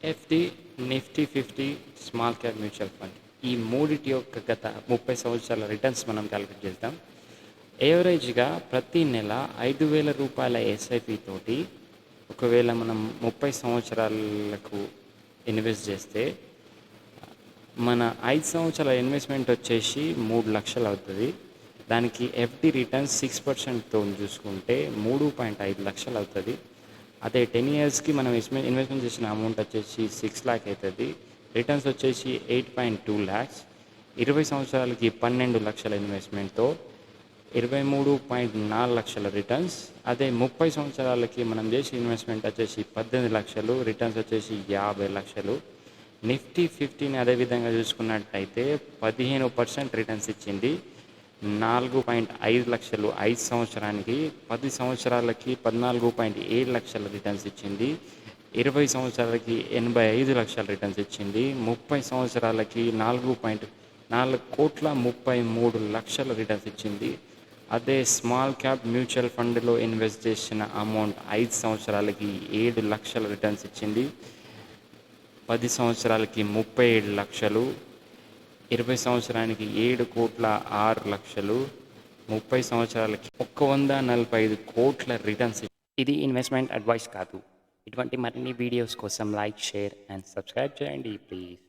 FD, Nifty 50, small cap mutual fund. ఈ మూడిటి యొక్క గత 30 సంవత్సరాల రిటర్న్స్ మనం క్యాలిక్యులేట్ చేద్దాం. యావరేజ్‌గా ప్రతి నెల రూ. 5,000 ఎస్ఐపి తోటి ఒకవేళ మనం 30 సంవత్సరాలకు ఇన్వెస్ట్ చేస్తే మన 5 సంవత్సరాల ఇన్వెస్ట్మెంట్ వచ్చేసి 3,00,000 అవుతుంది. దానికి ఎఫ్‌డి రిటర్న్స్ 6%తో చూసుకుంటే 3.5 లక్షలు అవుతుంది. అదే 10 ఇయర్స్కి మనం ఇన్వెస్ట్మెంట్ చేసిన అమౌంట్ వచ్చేసి 6 లాక్ అవుతుంది. రిటర్న్స్ వచ్చేసి 8.2 ల్యాక్స్. 20 సంవత్సరాలకి 12 లక్షల ఇన్వెస్ట్మెంట్తో 23.4 లక్షల రిటర్న్స్. అదే 30 సంవత్సరాలకి మనం చేసే ఇన్వెస్ట్మెంట్ వచ్చేసి 18 లక్షలు, రిటర్న్స్ వచ్చేసి 50 లక్షలు. నిఫ్టీ 50ని అదేవిధంగా చూసుకున్నట్టయితే 15% రిటర్న్స్ ఇచ్చింది. 4.5 లక్షలు 5 సంవత్సరానికి, 10 సంవత్సరాలకి 14.7 లక్షల రిటర్న్స్ ఇచ్చింది. 20 సంవత్సరాలకి 85 లక్షల రిటర్న్స్ ఇచ్చింది. 30 సంవత్సరాలకి 4,33 లక్షల రిటర్న్స్ ఇచ్చింది. అదే స్మాల్ క్యాప్ మ్యూచువల్ ఫండ్లో ఇన్వెస్ట్ చేసిన అమౌంట్ 5 సంవత్సరాలకి 7 లక్షల రిటర్న్స్ ఇచ్చింది. 10 సంవత్సరాలకి 37 లక్షలు, 20 సంవత్సరానికి 7,06 లక్షలు, 30 సంవత్సరాలకి 145 కోట్ల రిటర్న్స్. ఇది ఇన్వెస్ట్మెంట్ అడ్వైస్ కాదు. ఇటువంటి మరిన్ని వీడియోస్ కోసం లైక్, షేర్ అండ్ సబ్స్క్రైబ్ చేయండి ప్లీజ్.